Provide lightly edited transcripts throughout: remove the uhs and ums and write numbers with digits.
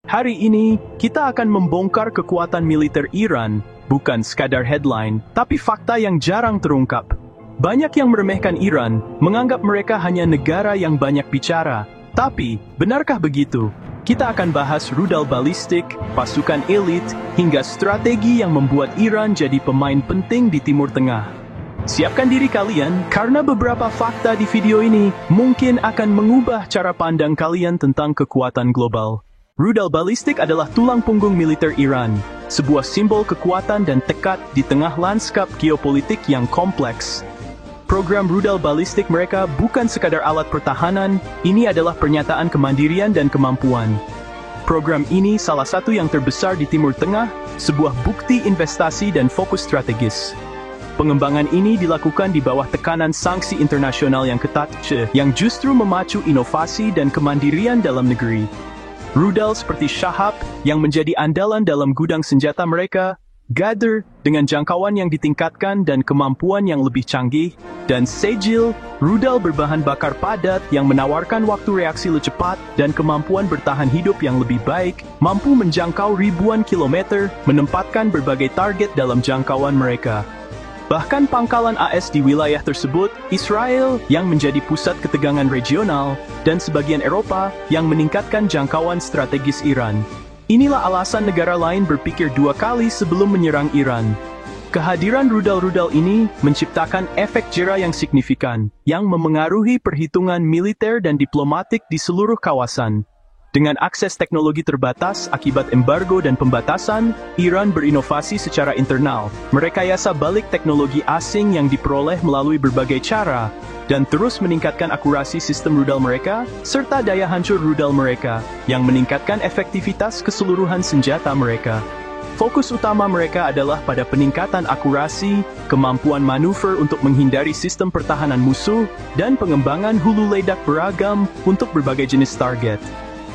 Hari ini, kita akan membongkar kekuatan militer Iran, bukan sekadar headline, tapi fakta yang jarang terungkap. Banyak yang meremehkan Iran, menganggap mereka hanya negara yang banyak bicara. Tapi, benarkah begitu? Kita akan bahas rudal balistik, pasukan elit, hingga strategi yang membuat Iran jadi pemain penting di Timur Tengah. Siapkan diri kalian, karena beberapa fakta di video ini mungkin akan mengubah cara pandang kalian tentang kekuatan global. Rudal balistik adalah tulang punggung militer Iran, sebuah simbol kekuatan dan tekad di tengah lanskap geopolitik yang kompleks. Program rudal balistik mereka bukan sekadar alat pertahanan, ini adalah pernyataan kemandirian dan kemampuan. Program ini salah satu yang terbesar di Timur Tengah, sebuah bukti investasi dan fokus strategis. Pengembangan ini dilakukan di bawah tekanan sanksi internasional yang ketat, yang justru memacu inovasi dan kemandirian dalam negeri. Rudal seperti Shahab, yang menjadi andalan dalam gudang senjata mereka, Ghadr, dengan jangkauan yang ditingkatkan dan kemampuan yang lebih canggih, dan Sejil, rudal berbahan bakar padat yang menawarkan waktu reaksi lebih cepat dan kemampuan bertahan hidup yang lebih baik, mampu menjangkau ribuan kilometer, menempatkan berbagai target dalam jangkauan mereka. Bahkan pangkalan AS di wilayah tersebut, Israel yang menjadi pusat ketegangan regional, dan sebagian Eropa yang meningkatkan jangkauan strategis Iran. Inilah alasan negara lain berpikir dua kali sebelum menyerang Iran. Kehadiran rudal-rudal ini menciptakan efek jera yang signifikan, yang memengaruhi perhitungan militer dan diplomatik di seluruh kawasan. Dengan akses teknologi terbatas akibat embargo dan pembatasan, Iran berinovasi secara internal, merekayasa balik teknologi asing yang diperoleh melalui berbagai cara, dan terus meningkatkan akurasi sistem rudal mereka, serta daya hancur rudal mereka, yang meningkatkan efektivitas keseluruhan senjata mereka. Fokus utama mereka adalah pada peningkatan akurasi, kemampuan manuver untuk menghindari sistem pertahanan musuh, dan pengembangan hulu ledak beragam untuk berbagai jenis target.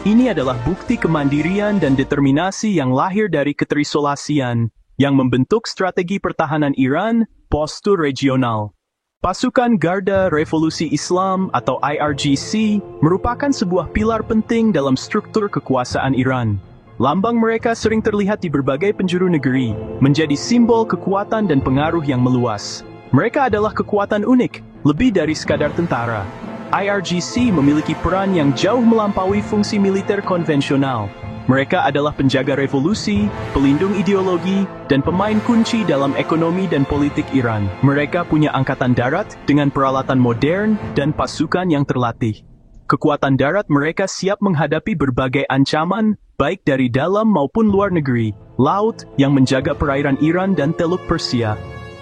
Ini adalah bukti kemandirian dan determinasi yang lahir dari keterisolasian, yang membentuk strategi pertahanan Iran, postur regional. Pasukan Garda Revolusi Islam atau IRGC merupakan sebuah pilar penting dalam struktur kekuasaan Iran. Lambang mereka sering terlihat di berbagai penjuru negeri, menjadi simbol kekuatan dan pengaruh yang meluas. Mereka adalah kekuatan unik, lebih dari sekadar tentara. IRGC memiliki peran yang jauh melampaui fungsi militer konvensional. Mereka adalah penjaga revolusi, pelindung ideologi, dan pemain kunci dalam ekonomi dan politik Iran. Mereka punya angkatan darat dengan peralatan modern dan pasukan yang terlatih. Kekuatan darat mereka siap menghadapi berbagai ancaman, baik dari dalam maupun luar negeri. Laut yang menjaga perairan Iran dan Teluk Persia.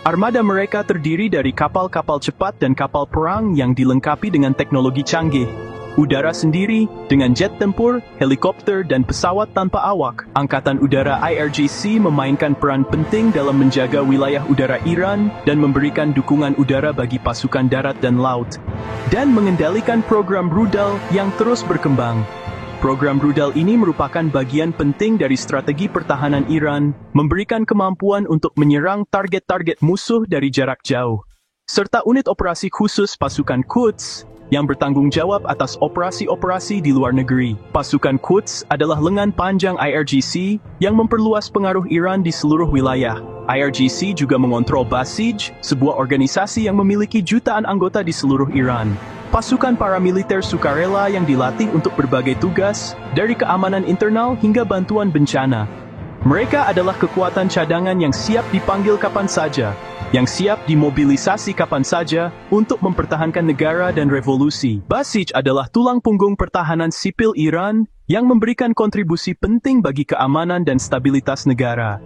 Armada mereka terdiri dari kapal-kapal cepat dan kapal perang yang dilengkapi dengan teknologi canggih. Udara sendiri, dengan jet tempur, helikopter, dan pesawat tanpa awak. Angkatan Udara IRGC memainkan peran penting dalam menjaga wilayah udara Iran dan memberikan dukungan udara bagi pasukan darat dan laut. Dan mengendalikan program rudal yang terus berkembang. Program rudal ini merupakan bagian penting dari strategi pertahanan Iran, memberikan kemampuan untuk menyerang target-target musuh dari jarak jauh. Serta unit operasi khusus pasukan Quds, yang bertanggung jawab atas operasi-operasi di luar negeri. Pasukan Quds adalah lengan panjang IRGC yang memperluas pengaruh Iran di seluruh wilayah. IRGC juga mengontrol Basij, sebuah organisasi yang memiliki jutaan anggota di seluruh Iran. Pasukan paramiliter sukarela yang dilatih untuk berbagai tugas, dari keamanan internal hingga bantuan bencana. Mereka adalah kekuatan cadangan yang siap dipanggil kapan saja, yang siap dimobilisasi kapan saja untuk mempertahankan negara dan revolusi. Basij adalah tulang punggung pertahanan sipil Iran yang memberikan kontribusi penting bagi keamanan dan stabilitas negara.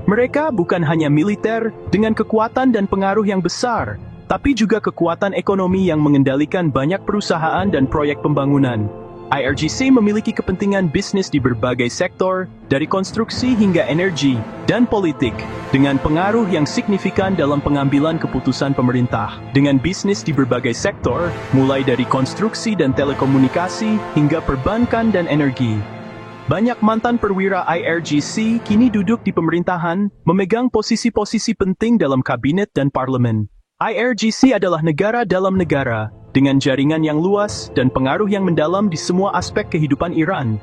Mereka bukan hanya militer dengan kekuatan dan pengaruh yang besar, tapi juga kekuatan ekonomi yang mengendalikan banyak perusahaan dan proyek pembangunan. IRGC memiliki kepentingan bisnis di berbagai sektor, dari konstruksi hingga energi dan politik, dengan pengaruh yang signifikan dalam pengambilan keputusan pemerintah. Dengan bisnis di berbagai sektor, mulai dari konstruksi dan telekomunikasi hingga perbankan dan energi. Banyak mantan perwira IRGC kini duduk di pemerintahan, memegang posisi-posisi penting dalam kabinet dan parlemen. IRGC adalah negara dalam negara, dengan jaringan yang luas dan pengaruh yang mendalam di semua aspek kehidupan Iran.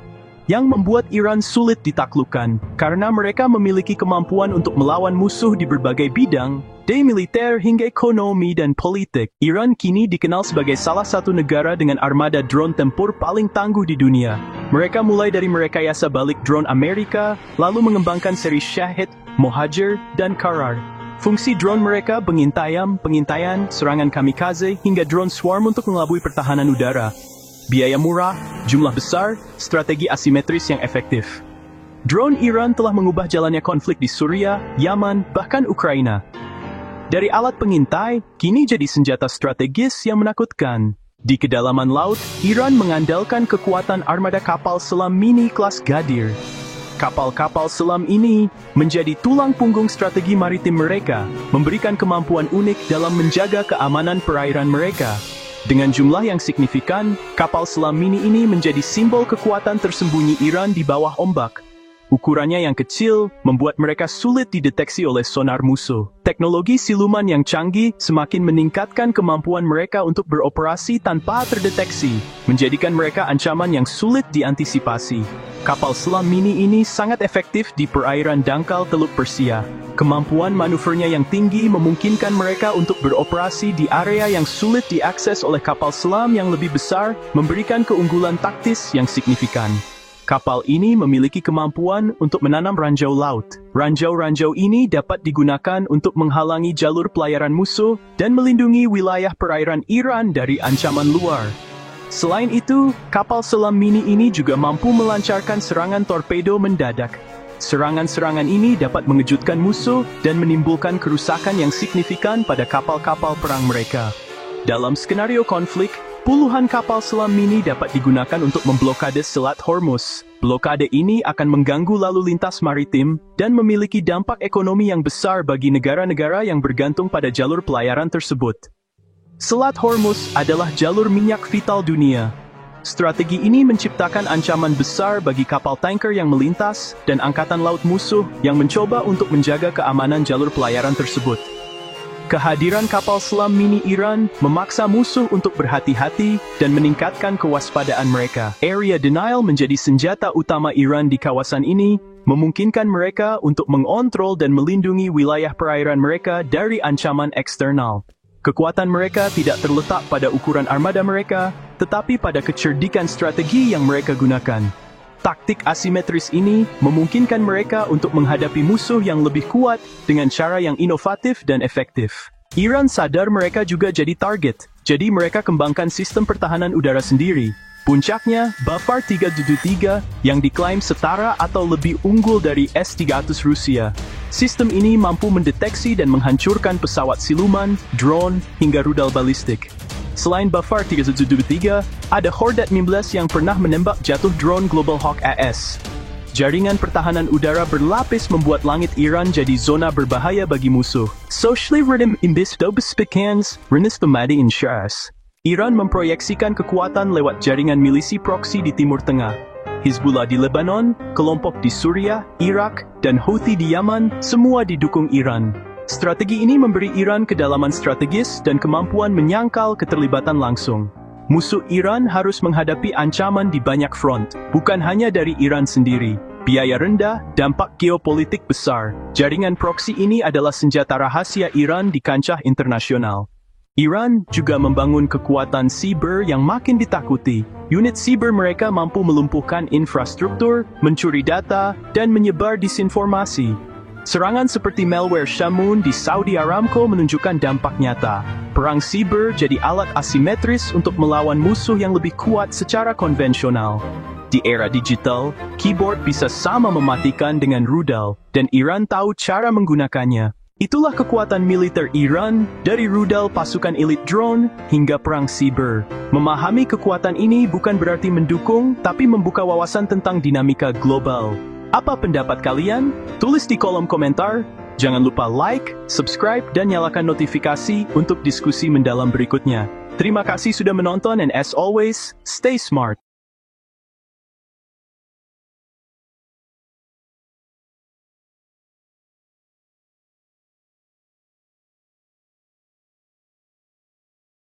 yang membuat Iran sulit ditaklukkan, karena mereka memiliki kemampuan untuk melawan musuh di berbagai bidang, dari militer hingga ekonomi dan politik. Iran kini dikenal sebagai salah satu negara dengan armada drone tempur paling tangguh di dunia. Mereka mulai dari merekayasa balik drone Amerika, lalu mengembangkan seri Shahid, Mohajer, dan Karar. Fungsi drone mereka pengintaian, serangan kamikaze, hingga drone swarm untuk mengelabui pertahanan udara. Biaya murah, jumlah besar, strategi asimetris yang efektif. Drone Iran telah mengubah jalannya konflik di Suriah, Yaman, bahkan Ukraina. Dari alat pengintai, kini jadi senjata strategis yang menakutkan. Di kedalaman laut, Iran mengandalkan kekuatan armada kapal selam mini kelas Gadir. Kapal-kapal selam ini menjadi tulang punggung strategi maritim mereka, memberikan kemampuan unik dalam menjaga keamanan perairan mereka. Dengan jumlah yang signifikan, kapal selam mini ini menjadi simbol kekuatan tersembunyi Iran di bawah ombak. Ukurannya yang kecil membuat mereka sulit dideteksi oleh sonar musuh. Teknologi siluman yang canggih semakin meningkatkan kemampuan mereka untuk beroperasi tanpa terdeteksi, menjadikan mereka ancaman yang sulit diantisipasi. Kapal selam mini ini sangat efektif di perairan dangkal Teluk Persia. Kemampuan manuvernya yang tinggi memungkinkan mereka untuk beroperasi di area yang sulit diakses oleh kapal selam yang lebih besar, memberikan keunggulan taktis yang signifikan. Kapal ini memiliki kemampuan untuk menanam ranjau laut. Ranjau-ranjau ini dapat digunakan untuk menghalangi jalur pelayaran musuh dan melindungi wilayah perairan Iran dari ancaman luar. Selain itu, kapal selam mini ini juga mampu melancarkan serangan torpedo mendadak. Serangan-serangan ini dapat mengejutkan musuh dan menimbulkan kerusakan yang signifikan pada kapal-kapal perang mereka. Dalam skenario konflik, puluhan kapal selam mini dapat digunakan untuk memblokade Selat Hormuz. Blokade ini akan mengganggu lalu lintas maritim dan memiliki dampak ekonomi yang besar bagi negara-negara yang bergantung pada jalur pelayaran tersebut. Selat Hormuz adalah jalur minyak vital dunia. Strategi ini menciptakan ancaman besar bagi kapal tanker yang melintas dan angkatan laut musuh yang mencoba untuk menjaga keamanan jalur pelayaran tersebut. Kehadiran kapal selam mini Iran memaksa musuh untuk berhati-hati dan meningkatkan kewaspadaan mereka. Area denial menjadi senjata utama Iran di kawasan ini, memungkinkan mereka untuk mengontrol dan melindungi wilayah perairan mereka dari ancaman eksternal. Kekuatan mereka tidak terletak pada ukuran armada mereka, tetapi pada kecerdikan strategi yang mereka gunakan. Taktik asimetris ini memungkinkan mereka untuk menghadapi musuh yang lebih kuat dengan cara yang inovatif dan efektif. Iran sadar mereka juga jadi target, jadi mereka kembangkan sistem pertahanan udara sendiri. Puncaknya, Bafar 373 yang diklaim setara atau lebih unggul dari S-300 Rusia. Sistem ini mampu mendeteksi dan menghancurkan pesawat siluman, drone, hingga rudal balistik. Selain Bafar 373, ada Hornet 15 yang pernah menembak jatuh drone Global Hawk AS. Jaringan pertahanan udara berlapis membuat langit Iran jadi zona berbahaya bagi musuh. Socially rhythm imbis dobespikans, renis pemadi insyas. Iran memproyeksikan kekuatan lewat jaringan milisi proksi di Timur Tengah. Hizbullah di Lebanon, kelompok di Suriah, Irak, dan Houthi di Yaman, semua didukung Iran. Strategi ini memberi Iran kedalaman strategis dan kemampuan menyangkal keterlibatan langsung. Musuh Iran harus menghadapi ancaman di banyak front, bukan hanya dari Iran sendiri. Biaya rendah, dampak geopolitik besar. Jaringan proksi ini adalah senjata rahasia Iran di kancah internasional. Iran juga membangun kekuatan siber yang makin ditakuti. Unit siber mereka mampu melumpuhkan infrastruktur, mencuri data, dan menyebar disinformasi. Serangan seperti malware Shamoon di Saudi Aramco menunjukkan dampak nyata. Perang siber jadi alat asimetris untuk melawan musuh yang lebih kuat secara konvensional. Di era digital, keyboard bisa sama mematikan dengan rudal, dan Iran tahu cara menggunakannya. Itulah kekuatan militer Iran, dari rudal pasukan elit drone hingga perang siber. Memahami kekuatan ini bukan berarti mendukung, tapi membuka wawasan tentang dinamika global. Apa pendapat kalian? Tulis di kolom komentar. Jangan lupa like, subscribe, dan nyalakan notifikasi untuk diskusi mendalam berikutnya. Terima kasih sudah menonton and as always, stay smart.